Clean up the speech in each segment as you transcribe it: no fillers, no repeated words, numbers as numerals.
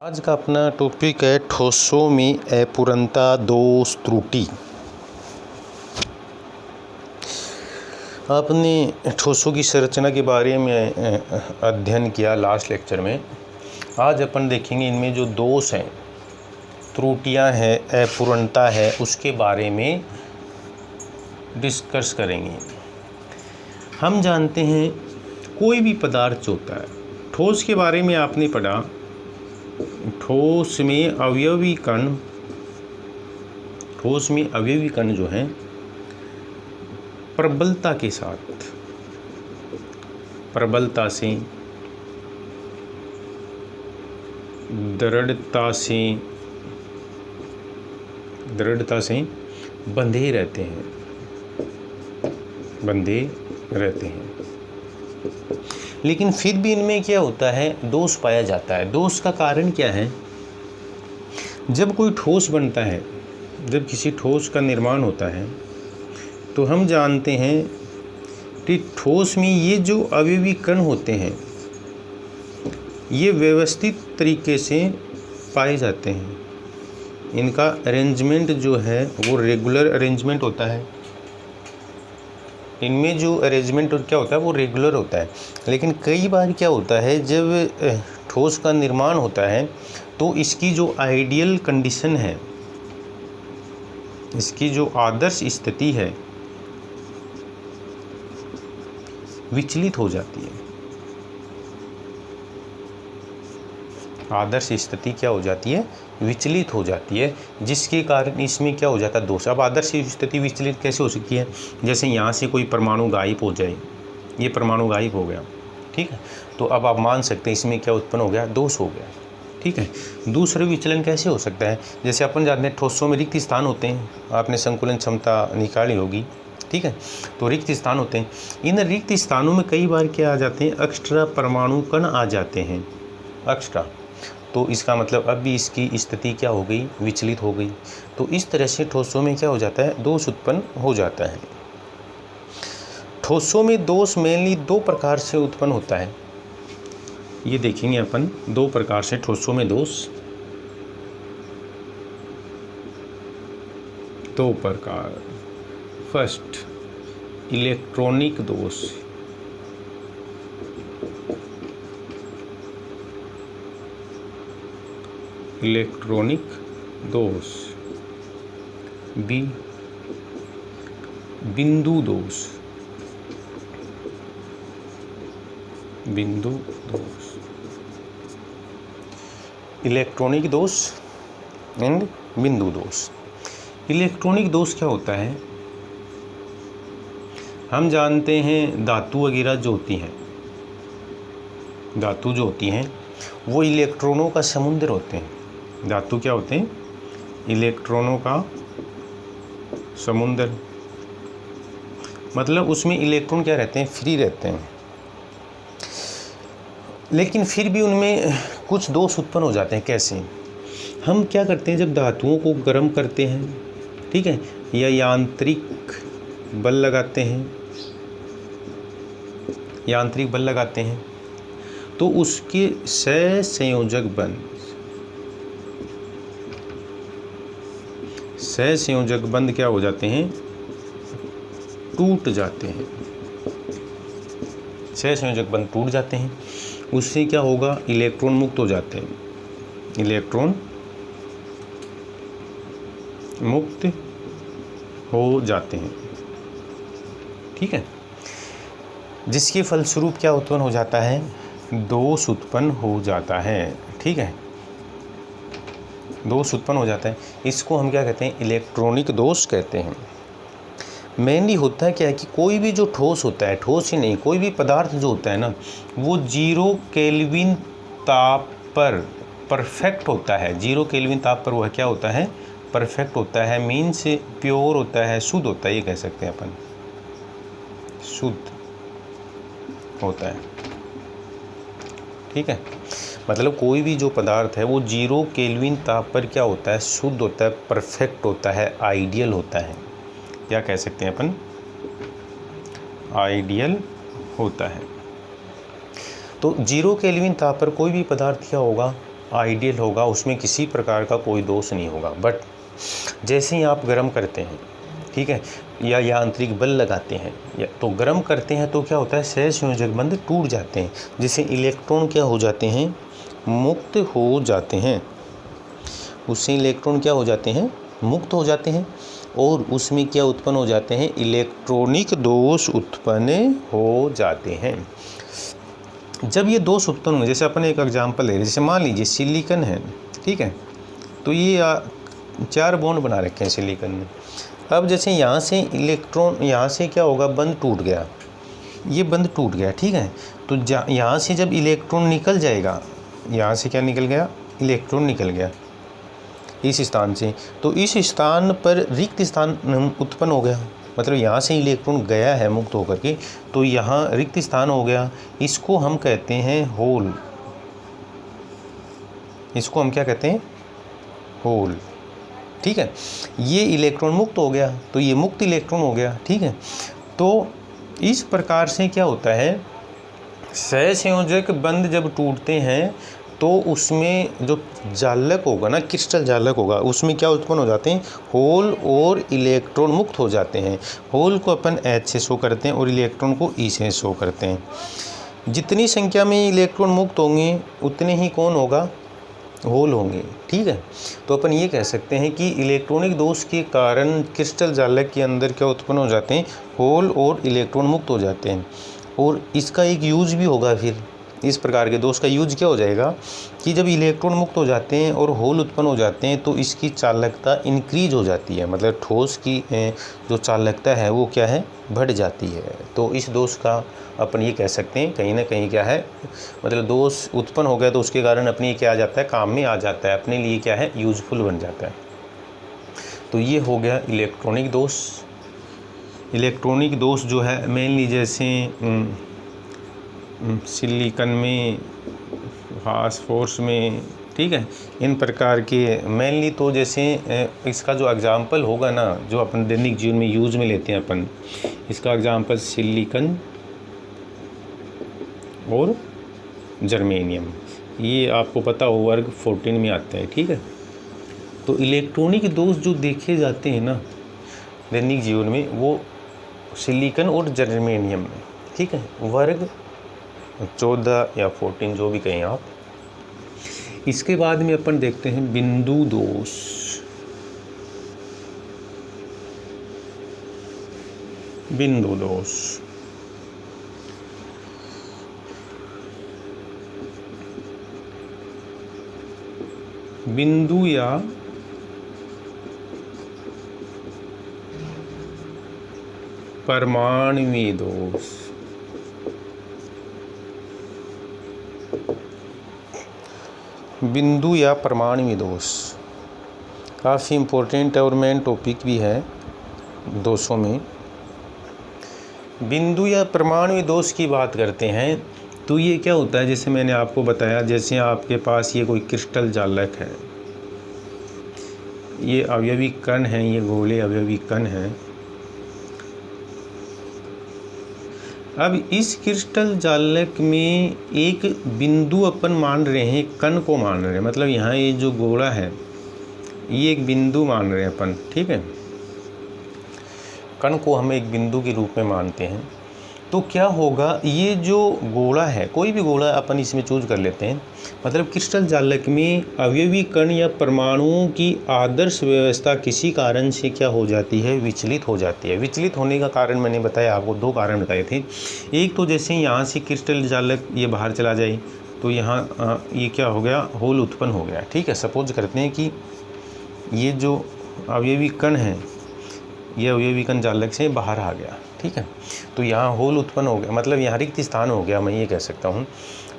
आज का अपना टॉपिक है ठोसों में अपूर्णता दोष त्रुटि। आपने ठोसों की संरचना के बारे में अध्ययन किया लास्ट लेक्चर में। आज अपन देखेंगे इनमें जो दोष हैं, त्रुटियां हैं, अपूर्णता है, उसके बारे में डिस्कस करेंगे। हम जानते हैं कोई भी पदार्थ होता है, ठोस के बारे में आपने पढ़ा, ठोस में अवयवी कण जो हैं प्रबलता के साथ, प्रबलता से, दृढ़ता से बंधे रहते हैं। लेकिन फिर भी इनमें क्या होता है, दोष पाया जाता है। दोष का कारण क्या है? जब कोई ठोस बनता है, जब किसी ठोस का निर्माण होता है, तो हम जानते हैं कि ठोस में ये जो अवयवी कण होते हैं, ये व्यवस्थित तरीके से पाए जाते हैं। इनका अरेंजमेंट जो है वो रेगुलर अरेंजमेंट होता है। इनमें जो अरेंजमेंट क्या होता है वो रेगुलर होता है। लेकिन कई बार क्या होता है, जब ठोस का निर्माण होता है तो इसकी जो आइडियल कंडीशन है, इसकी जो आदर्श स्थिति है, विचलित हो जाती है। आदर्श स्थिति क्या हो जाती है? विचलित हो जाती है, जिसके कारण इसमें क्या हो जाता है, दोष। अब आदर्श स्थिति विचलित कैसे हो सकती है? जैसे यहाँ से कोई परमाणु गायब हो जाए, ये परमाणु गायब हो गया, ठीक है, तो अब आप मान सकते हैं इसमें क्या उत्पन्न हो गया, दोष हो गया, ठीक है। दूसरे विचलन कैसे हो सकता है? जैसे अपन जानते हैं ठोसों में रिक्त स्थान होते हैं, आपने संकुलन क्षमता निकाली होगी, ठीक है। तो रिक्त स्थान होते हैं, इन रिक्त स्थानों में कई बार क्या आ जाते हैं, एक्स्ट्रा परमाणु कण आ जाते हैं, एक्स्ट्रा। तो इसका मतलब अब भी इसकी स्थिति क्या हो गई, विचलित हो गई। तो इस तरह से ठोसों में क्या हो जाता है, दोष उत्पन्न हो जाता है। ठोसों में दोष मेनली दो प्रकार से उत्पन्न होता है, ये देखेंगे अपन। दो प्रकार से ठोसों में दोष, दो प्रकार। फर्स्ट, इलेक्ट्रॉनिक दोष। इलेक्ट्रॉनिक दोष। बी, बिंदु दोष। बिंदु दोष, इलेक्ट्रॉनिक दोष एंड बिंदु दोष। इलेक्ट्रॉनिक दोष क्या होता है? हम जानते हैं धातु वगैरह जो होती हैं, धातु जो होती हैं वो इलेक्ट्रॉनों का समुद्र होते हैं। धातु क्या होते हैं? इलेक्ट्रॉनों का समुद्र। मतलब उसमें इलेक्ट्रॉन क्या रहते हैं, फ्री रहते हैं। लेकिन फिर भी उनमें कुछ दोष उत्पन्न हो जाते हैं। कैसे? हम क्या करते हैं, जब धातुओं को गर्म करते हैं, ठीक है, या यांत्रिक बल लगाते हैं, तो उसके सहसंयोजक बंध क्या हो जाते हैं, टूट जाते हैं। सहसंयोजक बंध टूट जाते हैं। उससे क्या होगा, इलेक्ट्रॉन मुक्त हो जाते हैं, इलेक्ट्रॉन मुक्त हो जाते हैं, ठीक है। जिसके फलस्वरूप क्या उत्पन्न हो जाता है, दोष उत्पन्न हो जाता है, ठीक है, दोष उत्पन्न हो जाता है। इसको हम क्या कहते हैं, इलेक्ट्रॉनिक दोष कहते हैं। मेनली होता है क्या है कि कोई भी जो ठोस होता है, ठोस ही नहीं, कोई भी पदार्थ जो होता है ना, वो 0 केल्विन ताप पर परफेक्ट होता है। 0 केल्विन ताप पर वह क्या होता है, परफेक्ट होता है, मीन्स प्योर होता है, शुद्ध होता है, ये कह सकते हैं अपन, शुद्ध होता है, ठीक है। मतलब कोई भी जो पदार्थ है वो 0 केल्विन ताप पर क्या होता है, शुद्ध होता है, परफेक्ट होता है, आइडियल होता है। क्या कह सकते हैं अपन, आइडियल होता है। तो 0 केल्विन ताप पर कोई भी पदार्थ क्या होगा, आइडियल होगा, उसमें किसी प्रकार का कोई दोष नहीं होगा। बट जैसे ही आप गर्म करते हैं, ठीक है, या यांत्रिक बल लगाते हैं या तो गर्म करते हैं तो क्या होता है, सहसंयोजक बंध टूट जाते हैं, जिससे इलेक्ट्रॉन क्या हो जाते हैं, मुक्त हो जाते हैं। उससे इलेक्ट्रॉन क्या हो जाते हैं, मुक्त हो जाते हैं, और उसमें क्या उत्पन्न हो जाते हैं, इलेक्ट्रॉनिक दोष उत्पन्न हो जाते हैं। जब ये दोष उत्पन्न होंगे, जैसे अपन एक एग्जांपल ले, जैसे मान लीजिए सिलिकॉन है, ठीक है, तो ये 4 बॉन्ड बना रखे हैं सिलिकॉन में। अब जैसे यहाँ से इलेक्ट्रॉन, यहाँ से क्या होगा, बंध टूट गया, ये बंध टूट गया, ठीक है, तो यहाँ से जब इलेक्ट्रॉन निकल जाएगा, यहाँ से क्या निकल गया, इलेक्ट्रॉन निकल गया इस स्थान से, तो इस स्थान पर रिक्त स्थान उत्पन्न हो गया, मतलब यहाँ से इलेक्ट्रॉन गया है मुक्त होकर के, तो यहाँ रिक्त स्थान हो गया। इसको हम कहते हैं होल, इसको हम क्या कहते हैं, होल, ठीक है। ये इलेक्ट्रॉन मुक्त हो गया, तो ये मुक्त इलेक्ट्रॉन हो गया, ठीक है। तो इस प्रकार से क्या होता है, सहसंयोजक बंध जब टूटते हैं तो उसमें जो जालक होगा ना, क्रिस्टल जालक होगा, उसमें क्या उत्पन्न हो जाते हैं, होल और इलेक्ट्रॉन मुक्त हो जाते हैं। होल को अपन H से शो करते हैं और इलेक्ट्रॉन को E से शो करते हैं। जितनी संख्या में इलेक्ट्रॉन मुक्त होंगे उतने ही कौन होगा, होल होंगे, ठीक है। तो अपन ये कह सकते हैं कि इलेक्ट्रॉनिक दोष के कारण क्रिस्टल जालक के अंदर क्या उत्पन्न हो जाते हैं, होल और इलेक्ट्रॉन मुक्त हो जाते हैं। और इसका एक यूज भी होगा, फिर इस प्रकार के दोष का यूज क्या हो जाएगा कि जब इलेक्ट्रॉन मुक्त हो जाते हैं और होल उत्पन्न हो जाते हैं तो इसकी चालकता इंक्रीज हो जाती है, मतलब ठोस की जो चालकता है वो क्या है, बढ़ जाती है। तो इस दोष का अपन ये कह सकते हैं कहीं ना कहीं क्या है, मतलब दोष उत्पन्न हो गया तो उसके कारण अपनी क्या आ जाता है, काम में आ जाता है, अपने लिए क्या है, यूजफुल बन जाता है। तो ये हो गया इलेक्ट्रॉनिक दोष। इलेक्ट्रॉनिक दोष जो है मेनली जैसे सिलिकॉन में, फास्फोरस में, ठीक है, इन प्रकार के मेनली। तो जैसे इसका जो एग्जांपल होगा ना, जो अपन दैनिक जीवन में यूज में लेते हैं अपन, इसका एग्जांपल सिलिकॉन और जर्मेनियम, ये आपको पता हो वर्ग 14 में आता है, ठीक है। तो इलेक्ट्रॉनिक दोष जो देखे जाते हैं ना दैनिक जीवन में, वो सिलिकॉन और जर्मेनियम में, ठीक है, वर्ग 14 या 14 जो भी कहें आप। इसके बाद में अपन देखते हैं बिंदु दोष। बिंदु दोष बिंदु या परमाणुवीय दोष। बिंदु या परमाणुवीय दोष काफ़ी इम्पोर्टेंट और मेन टॉपिक भी है दोषों में। बिंदु या परमाणुवीय दोष की बात करते हैं तो ये क्या होता है, जैसे मैंने आपको बताया, जैसे आपके पास ये कोई क्रिस्टल जालक है, ये अवयवी कण हैं, ये गोले अवयवी कण हैं। अब इस क्रिस्टल जालक में एक बिंदु अपन मान रहे हैं, कण को मान रहे हैं, मतलब यहाँ ये जो गोला है ये एक बिंदु मान रहे हैं अपन, ठीक है, कण को हम एक बिंदु के रूप में मानते हैं। तो क्या होगा, ये जो गोला है, कोई भी गोला अपन इसमें चूज कर लेते हैं, मतलब क्रिस्टल जालक में अवयवी कण या परमाणुओं की आदर्श व्यवस्था किसी कारण से क्या हो जाती है, विचलित हो जाती है। विचलित होने का कारण मैंने बताया आपको, 2 कारण बताए थे। एक तो जैसे यहाँ से क्रिस्टल जालक ये बाहर चला जाए तो यहाँ ये क्या हो गया, होल उत्पन्न हो गया, ठीक है। सपोज करते हैं कि ये जो अवयवी कण है ये अवयवी कण जालक से बाहर आ गया, ठीक है, तो यहाँ होल उत्पन्न हो गया, मतलब यहाँ रिक्त स्थान हो गया, मैं ये कह सकता हूँ।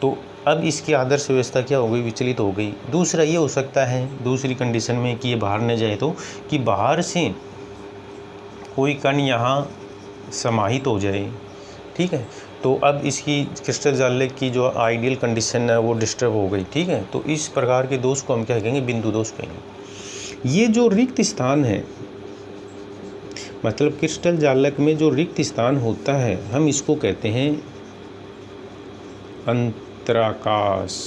तो अब इसकी आदर्श व्यवस्था क्या हो गई, विचलित हो गई। दूसरा ये हो सकता है, दूसरी कंडीशन में कि ये बाहर न जाए तो, कि बाहर से कोई कण यहाँ समाहित हो जाए, ठीक है, तो अब इसकी क्रिस्टल जालक की जो आइडियल कंडीशन है वो डिस्टर्ब हो गई, ठीक है। तो इस प्रकार के दोष को हम क्या कहेंगे, बिंदु दोष कहेंगे। ये जो रिक्त स्थान है, मतलब क्रिस्टल जालक में जो रिक्त स्थान होता है, हम इसको कहते हैं अंतराकाश।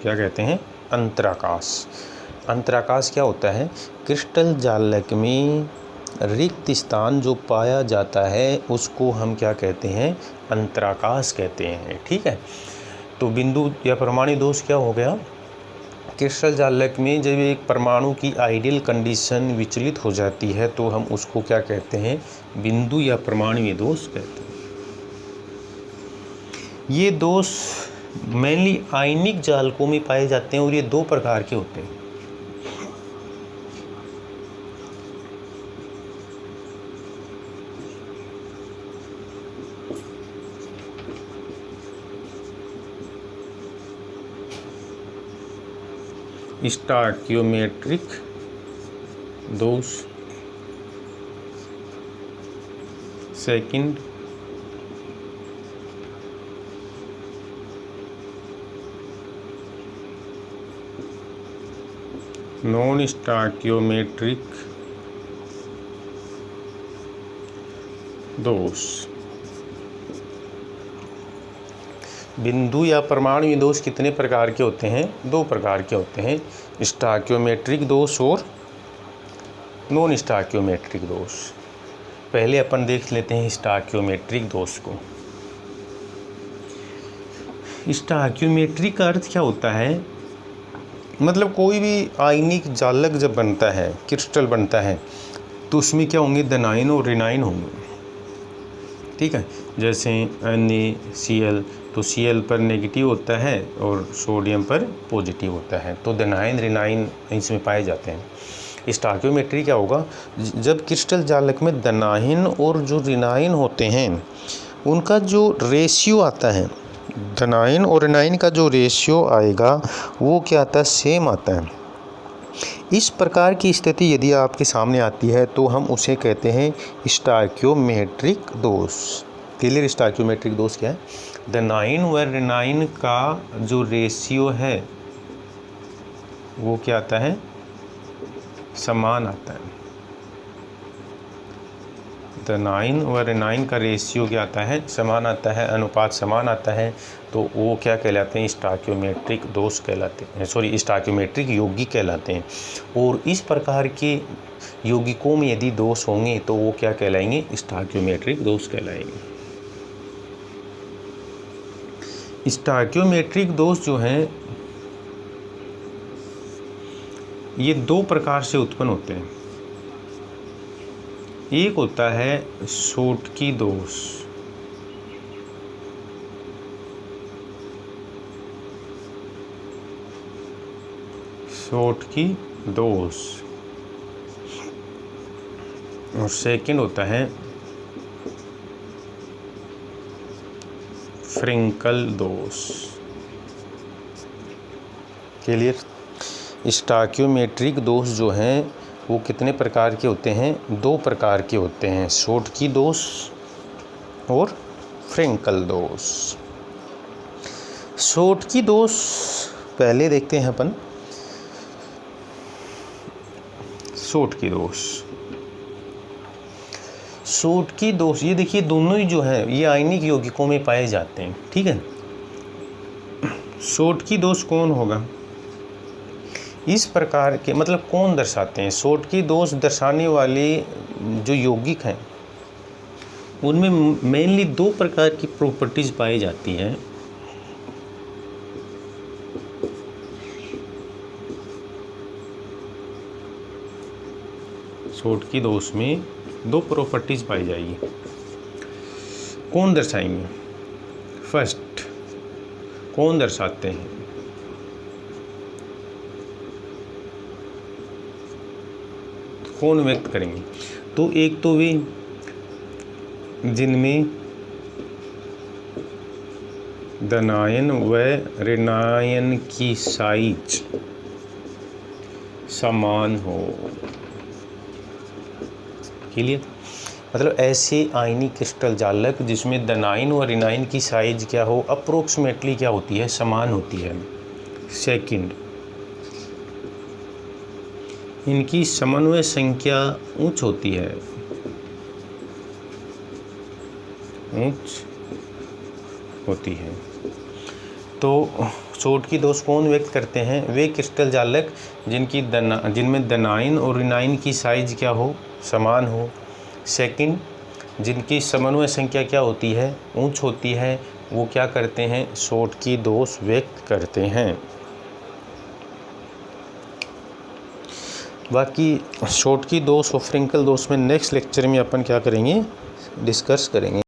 क्या कहते हैं? अंतराकाश। अंतराकाश क्या होता है? क्रिस्टल जालक में रिक्त स्थान जो पाया जाता है उसको हम क्या कहते हैं? अंतराकाश कहते हैं। ठीक है, तो बिंदु या परमाणु दोष क्या हो गया? क्रिस्टल जालक में जब एक परमाणु की आइडियल कंडीशन विचलित हो जाती है तो हम उसको क्या कहते हैं? बिंदु या परमाणु दोष कहते हैं। ये दोष मेनली आयनिक जालकों में पाए जाते हैं और ये 2 प्रकार के होते हैं। स्टोइकियोमेट्रिक दोष, सेकंड नॉन स्टोइकियोमेट्रिक दोष। बिंदु या परमाणु दोष कितने प्रकार के होते हैं? 2 प्रकार के होते हैं, स्टोइकियोमेट्रिक दोष और नॉन स्टोइकियोमेट्रिक दोष। पहले अपन देख लेते हैं स्टोइकियोमेट्रिक दोष को। स्टोइकियोमेट्रिक का अर्थ क्या होता है? मतलब कोई भी आयनिक जालक जब बनता है, क्रिस्टल बनता है, तो उसमें क्या होंगे? धनायन और ऋणायन होंगे। ठीक है, जैसे NaCl, तो Cl पर नेगेटिव होता है और सोडियम पर पॉजिटिव होता है, तो धनायन ऋणायन इसमें पाए जाते हैं। स्टोइकियोमेट्री क्या होगा? जब क्रिस्टल जालक में धनायन और जो ऋणायन होते हैं उनका जो रेशियो आता है, धनायन और ऋणायन का जो रेशियो आएगा वो क्या आता है? सेम आता है। इस प्रकार की स्थिति यदि आपके सामने आती है तो हम उसे कहते हैं स्टोइकियोमेट्रिक दोष। क्लियर? स्टोइकियोमेट्रिक दोष क्या है? धनायन व ऋणायन का जो रेशियो है वो क्या आता है? समान आता है। धनायन व ऋणायन का रेशियो क्या आता है? समान आता है, अनुपात समान आता है, तो वो क्या कहलाते हैं? स्टोइकियोमेट्रिक दोष कहलाते हैं, सॉरी स्टोइकियोमेट्रिक यौगिक कहलाते हैं। और इस प्रकार के यौगिकों में यदि दोष होंगे तो वो क्या कहलाएंगे? स्टोइकियोमेट्रिक दोष कहलाएंगे। स्टोइकियोमेट्रिक दोष जो हैं ये 2 प्रकार से उत्पन्न होते हैं। एक होता है शोटकी दोष, शोटकी दोष, और सेकंड होता है फ्रिंकल दोष। क्लियर? स्टोइकियोमेट्रिक दोष जो हैं वो कितने प्रकार के होते हैं? 2 प्रकार के होते हैं, शोटकी दोष और फ्रिंकल दोष। शोटकी दोष पहले देखते हैं अपन। शोटकी दोष, शोटकी दोष ये देखिए दोनों ही जो है ये आयनिक यौगिकों में पाए जाते हैं। ठीक है, शोटकी दोष कौन होगा? इस प्रकार के मतलब कौन दर्शाते हैं? शोटकी दोष दर्शाने वाले जो यौगिक हैं उनमें मेनली 2 प्रकार की प्रॉपर्टीज पाई जाती हैं। शोटकी दोष में 2 प्रॉपर्टीज पाई जाएगी। कौन दर्शाएंगे? फर्स्ट कौन दर्शाते हैं? कौन व्यक्त करेंगे? तो एक तो वे जिनमें धनायन व ऋणायन की साइज समान हो। क्लियर? मतलब ऐसे आयनिक क्रिस्टल जालक जिसमें धनायन और ऋणायन की साइज क्या हो? अप्रोक्सीमेटली क्या होती है? समान होती है। सेकंड, इनकी समन्वय संख्या उच्च होती है, उच्च होती है। तो शॉटकी दोष कौन व्यक्त करते हैं? वे क्रिस्टल जालक जिनमें दनाइन और रिनाइन की साइज क्या हो, समान हो। सेकंड, जिनकी समन्वय संख्या क्या होती है, ऊंच होती है, वो क्या करते हैं? शॉटकी दोष व्यक्त करते हैं। बाकी शॉटकी दोष और फ्रिंकल दोष में नेक्स्ट लेक्चर में अपन क्या करेंगे, डिस्कस करेंगे।